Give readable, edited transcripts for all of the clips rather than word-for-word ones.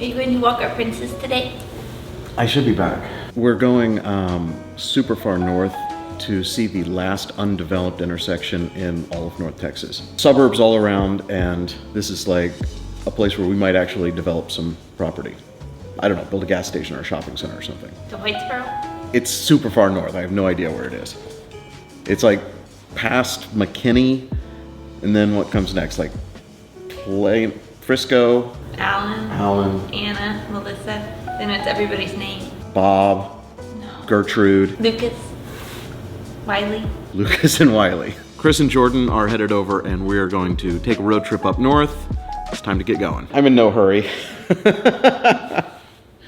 Are you going to walk our princess today? I should be back. We're going super far north to see the last undeveloped intersection in all of North Texas. Suburbs all around, and this is like a place where we might actually develop some property. I don't know, build a gas station or a shopping center or something. To Whitesboro? It's super far north. I have no idea where it is. It's like past McKinney, and then what comes next? Like Frisco, Alan, Anna, Melissa, then it's everybody's name. Bob, No. Gertrude, Lucas and Wiley. Chris and Jordan are headed over, and we're going to take a road trip up north. It's time to get going. I'm in no hurry.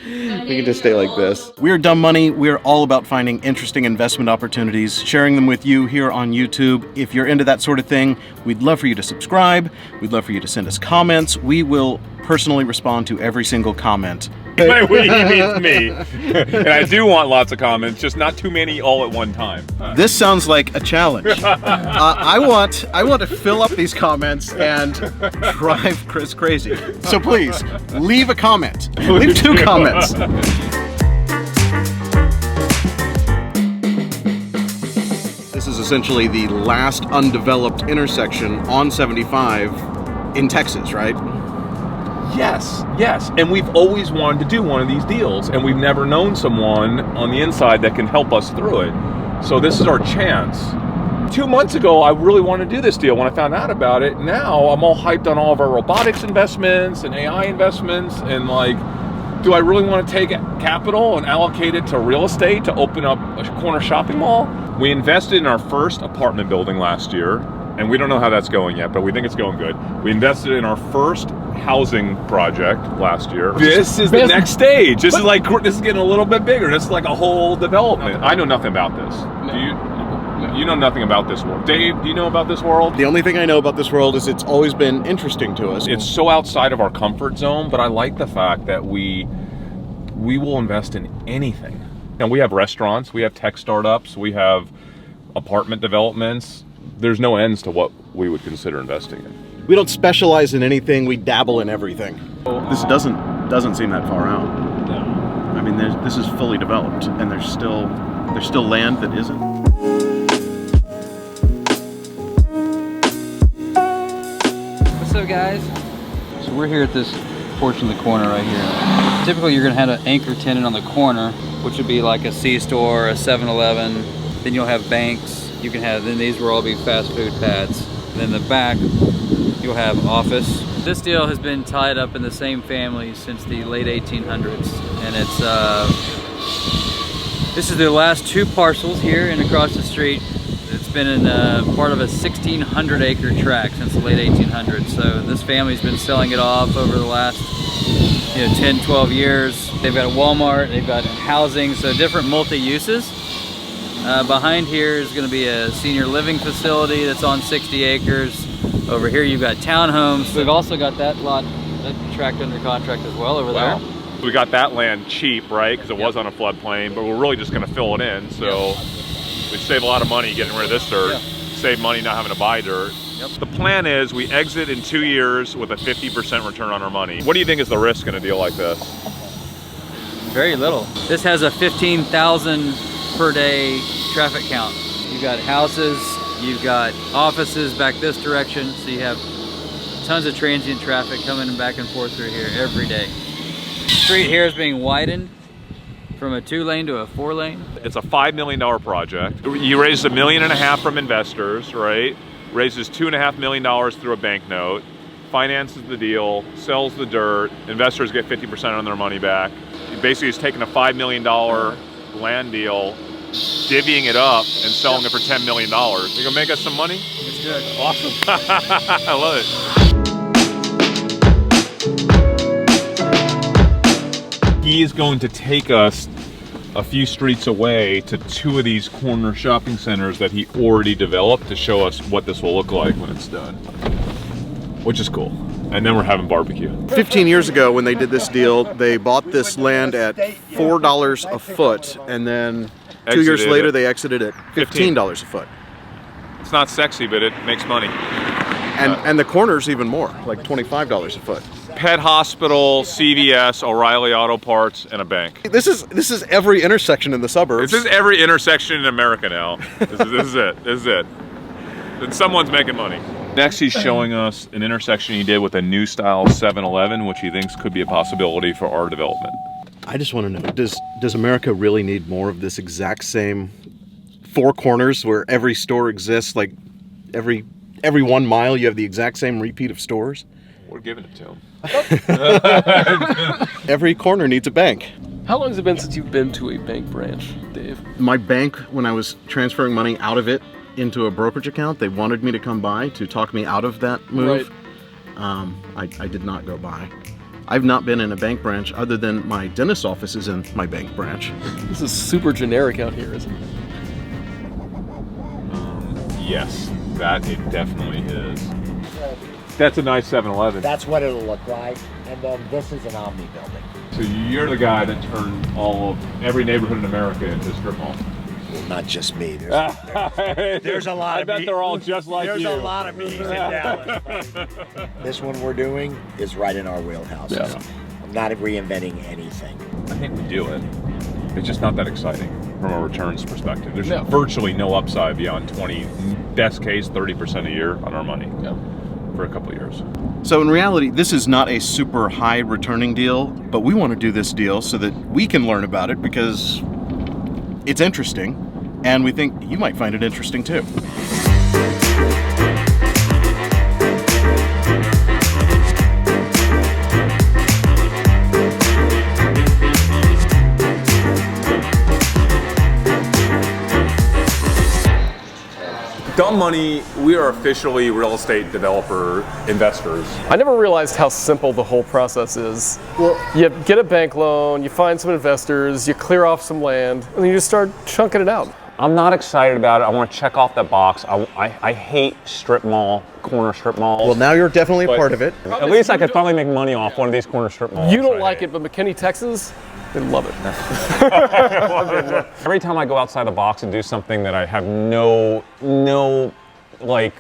We can just stay like this. We're Dumb Money. We're all about finding interesting investment opportunities, sharing them with you here on YouTube. If you're into that sort of thing, we'd love for you to subscribe. We'd love for you to send us comments. We will personally respond to every single comment. By we, he means me. And I do want lots of comments, just not too many all at one time. This sounds like a challenge. I want to fill up these comments and drive Chris crazy. So please, leave a comment. Leave 2 comments. This is essentially the last undeveloped intersection on 75 in Texas, right? Yes. And we've always wanted to do one of these deals, and we've never known someone on the inside that can help us through it. So this is our chance. 2 months ago, I really wanted to do this deal when I found out about it. Now I'm all hyped on all of our robotics investments and AI investments, and like, do I really want to take capital and allocate it to real estate to open up a corner shopping mall? We invested in our first apartment building last year, and we don't know how that's going yet, but we think it's going good. We invested in our first housing project last year. This is the next stage. This is getting a little bit bigger. This is like a whole development. I know nothing about this. Do you? You know nothing about this world. Dave, do you know about this world? The only thing I know about this world is it's always been interesting to us. It's so outside of our comfort zone, but I like the fact that we will invest in anything. And we have restaurants, we have tech startups, we have apartment developments. There's no ends to what we would consider investing in. We don't specialize in anything, we dabble in everything. This doesn't seem that far out. No. I mean, this is fully developed, and there's still land that isn't. What's up, guys? So we're here at this portion of the corner right here. Typically, you're gonna have an anchor tenant on the corner, which would be like a C-store, a 7-Eleven. Then you'll have banks. Then these will all be fast food pads. Then the back, you'll have office. This deal has been tied up in the same family since the late 1800s. And this is the last 2 parcels here and across the street. It's been in part of a 1,600 acre tract since the late 1800s. So this family's been selling it off over the last 10, 12 years. They've got a Walmart, they've got housing, so different multi-uses. Behind here is going to be a senior living facility that's on 60 acres. Over here you've got townhomes. We've also got that lot, that tract under contract as well over there. We got that land cheap, right? Because it was on a floodplain, but we're really just going to fill it in. So we save a lot of money getting rid of this dirt. Save money not having to buy dirt. The plan is we exit in 2 years with a 50% return on our money. What do you think is the risk in a deal like this? Very little. This has a 15,000 per day traffic count. You've got houses, you've got offices back this direction, so you have tons of transient traffic coming back and forth through here every day. The street here is being widened from a 2-lane to a 4-lane. It's a $5 million project. You raised $1.5 million from investors, right? Raises $2.5 million through a bank note, finances the deal, sells the dirt, investors get 50% on their money back. Basically, he's taking a $5 million land deal, divvying it up and selling it for $10 million. You gonna make us some money? It's good. Awesome. I love it. He is going to take us a few streets away to 2 of these corner shopping centers that he already developed to show us what this will look like when it's done, which is cool. And then we're having barbecue. 15 years ago when they did this deal, they bought this land at $4 a foot, and then 2 years later they exited at $15 a foot. It's not sexy, but it makes money. And the corner's even more, like $25 a foot. Pet hospital, CVS, O'Reilly Auto Parts, and a bank. This is every intersection in the suburbs. This is every intersection in America now. This is it. This is it. And someone's making money. Next, he's showing us an intersection he did with a new style 7-Eleven, which he thinks could be a possibility for our development. I just want to know, does America really need more of this exact same four corners where every store exists, like every 1 mile you have the exact same repeat of stores? We're giving it to him. Every corner needs a bank. How long has it been since you've been to a bank branch, Dave? My bank, when I was transferring money out of it into a brokerage account, they wanted me to come by to talk me out of that move. Right. I did not go by. I've not been in a bank branch other than my dentist's office is in my bank branch. This is super generic out here, isn't it? Yes, that it definitely is. That's a nice 7-Eleven. That's what it'll look like. And then this is an Omni building. So you're the guy that turned every neighborhood in America into a strip mall. Well, not just me. There's a lot I of bet me. they're all just like There's you. a lot of me's in Dallas. This one we're doing is right in our wheelhouse. Yeah. I'm not reinventing anything. I think we do it. It's just not that exciting from a returns perspective. There's No. virtually no upside beyond 20, best case 30% a year on our money Yeah. for a couple of years. So in reality, this is not a super high returning deal, but we want to do this deal so that we can learn about it because it's interesting, and we think you might find it interesting too. Dumb Money, we are officially real estate developer investors. I never realized how simple the whole process is. Well, You get a bank loan, you find some investors, you clear off some land, and then you just start chunking it out. I'm not excited about it. I want to check off that box. I hate corner strip malls. Well, now you're definitely a But- part of it. At least I could finally make money off one of these corner strip malls. You don't like it, but McKinney, Texas, they love it. Every time I go outside the box and do something that I have no like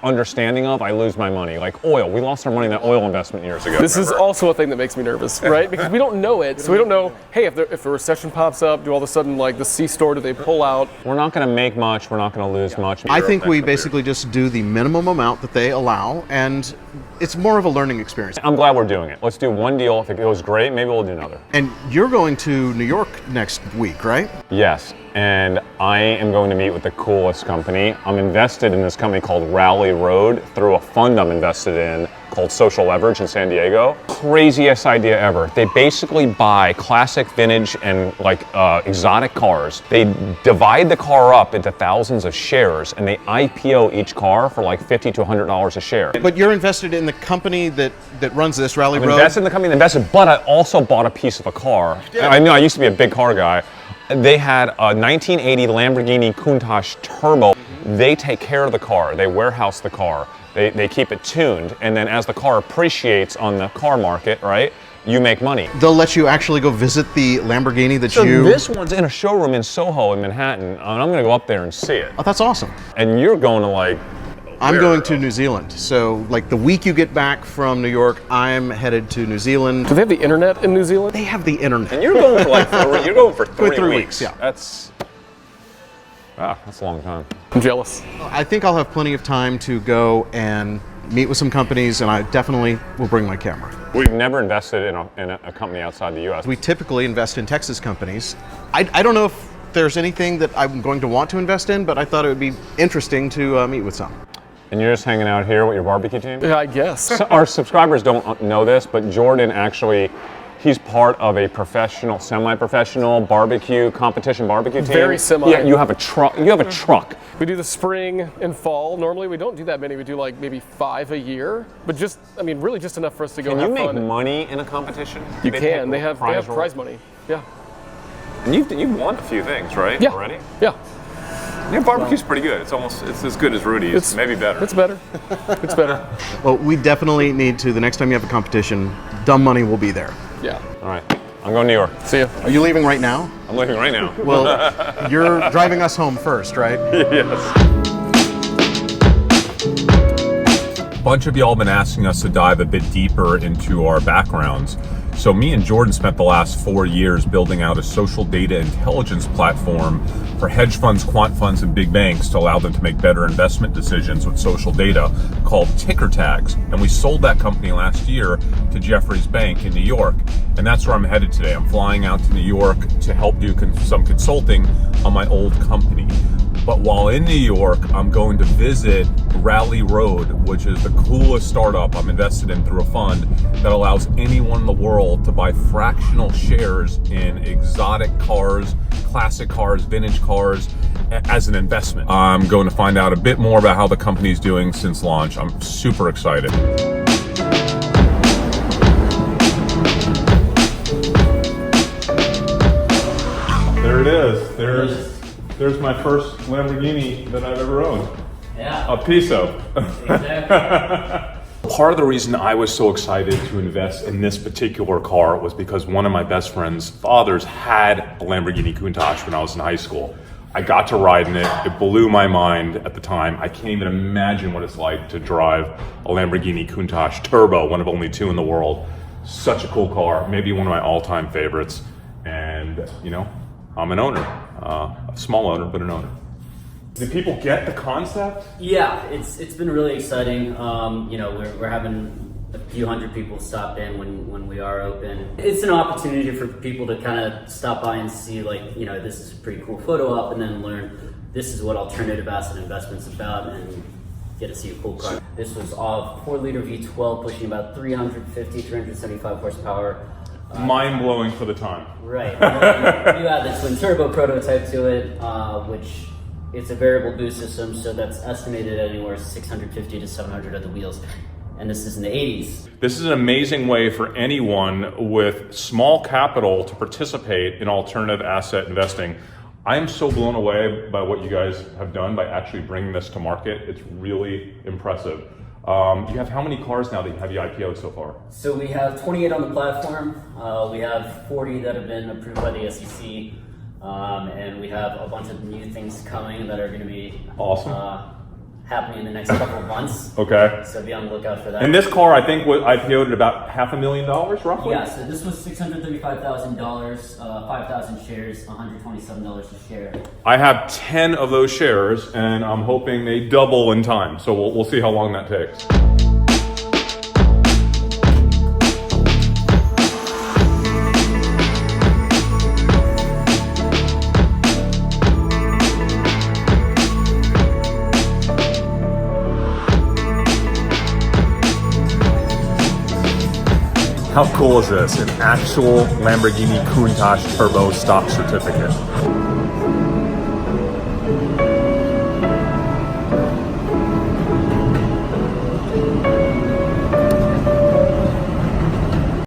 understanding of, I lose my money. Like oil, we lost our money in that oil investment years ago. This is also a thing that makes me nervous, right? Because we don't know it, so we don't know, hey, if a recession pops up, do all of a sudden, like, the C-store, do they pull out? We're not going to make much. We're not going to lose much. I think we basically just do the minimum amount that they allow, and it's more of a learning experience. I'm glad we're doing it. Let's do one deal. If it goes great, maybe we'll do another. And you're going to New York next week, right? Yes, and I am going to meet with the coolest company. I'm invested in this company called Rally Road through a fund I'm invested in called Social Leverage in San Diego. Craziest idea ever. They basically buy classic vintage and like exotic cars. They divide the car up into thousands of shares and they IPO each car for like $50 to $100 a share. But you're invested in the company that runs this, Rally I'm Road. invested in the company, but I also bought a piece of a car. I know I used to be a big car guy. They had a 1980 Lamborghini Countach Turbo. They take care of the car. They warehouse the car. They keep it tuned. And then as the car appreciates on the car market, right, you make money. They'll let you actually go visit the Lamborghini that So you... this one's in a showroom in Soho in Manhattan, and I'm gonna go up there and see it. Oh, that's awesome. And you're going to like... I'm where? going to New Zealand. So, like, the week you get back from New York, I'm headed to New Zealand. Do they have the internet in New Zealand? They have the internet. And you're going for like, you're going for three 3 weeks. weeks, yeah. That's a long time. I'm jealous. I think I'll have plenty of time to go and meet with some companies, and I definitely will bring my camera. We've never invested in a company outside the U.S. We typically invest in Texas companies. I don't know if there's anything that I'm going to want to invest in, but I thought it would be interesting to meet with some. And you're just hanging out here with your barbecue team? Yeah, I guess. So our subscribers don't know this, but Jordan actually, he's part of a professional, semi-professional competition barbecue team. Very semi. Yeah, you have a truck. You have a truck. We do the spring and fall. Normally we don't do that many. We do like maybe 5 a year, but really just enough for us to go Can have you make fun. money in a competition? You They can. pay They have prize money. Yeah. And you've won a few things, right? Yeah. Already? Yeah. Your barbecue's pretty good. It's as good as Rudy's. Maybe better. It's better. It's better. Well, we definitely need to, the next time you have a competition, Dumb Money will be there. Yeah. All right, I'm going to New York. See ya. Are you leaving right now? I'm leaving right now. Well, you're driving us home first, right? Yes. A bunch of y'all been asking us to dive a bit deeper into our backgrounds. So me and Jordan spent the last 4 years building out a social data intelligence platform for hedge funds, quant funds, and big banks to allow them to make better investment decisions with social data called ticker tags. And we sold that company last year to Jefferies Bank in New York. And that's where I'm headed today. I'm flying out to New York to help do some consulting on my old company. But while in New York, I'm going to visit Rally Road, which is the coolest startup I'm invested in through a fund that allows anyone in the world to buy fractional shares in exotic cars, classic cars, vintage cars as an investment. I'm going to find out a bit more about how the company's doing since launch. I'm super excited. There it is. There's my first Lamborghini that I've ever owned. Yeah. A Piso. Exactly. Part of the reason I was so excited to invest in this particular car was because one of my best friend's fathers had a Lamborghini Countach when I was in high school. I got to ride in it. It blew my mind at the time. I can't even imagine what it's like to drive a Lamborghini Countach Turbo, one of only 2 in the world. Such a cool car, maybe one of my all-time favorites. And, you know, I'm an owner. A small owner, but an owner. Did people get the concept? Yeah, it's been really exciting. You know, we're having a few hundred people stop in when we are open. It's an opportunity for people to kind of stop by and see, like, you know, this is a pretty cool photo op, and then learn this is what alternative asset investment's about, and get to see a cool car. This was a 4-liter V12 pushing about 375 horsepower. Mind-blowing for the time. Right. You add the twin turbo prototype to it, which it's a variable boost system, so that's estimated at anywhere 650 to 700 of the wheels. And this is in the 80s. This is an amazing way for anyone with small capital to participate in alternative asset investing. I am so blown away by what you guys have done by actually bringing this to market. It's really impressive. You have how many cars now that have you IPO'd so far? So we have 28 on the platform. We have 40 that have been approved by the SEC. And we have a bunch of new things coming that are going to be awesome. Happening in the next couple of months. Okay. So be on the lookout for that. And this car, I think, was IPO'd at about $500,000 roughly? Yeah, so this was $635,000, 5,000 shares, $127 a share. I have 10 of those shares, and I'm hoping they double in time. So we'll see how long that takes. How cool is this? An actual Lamborghini Countach Turbo stock certificate.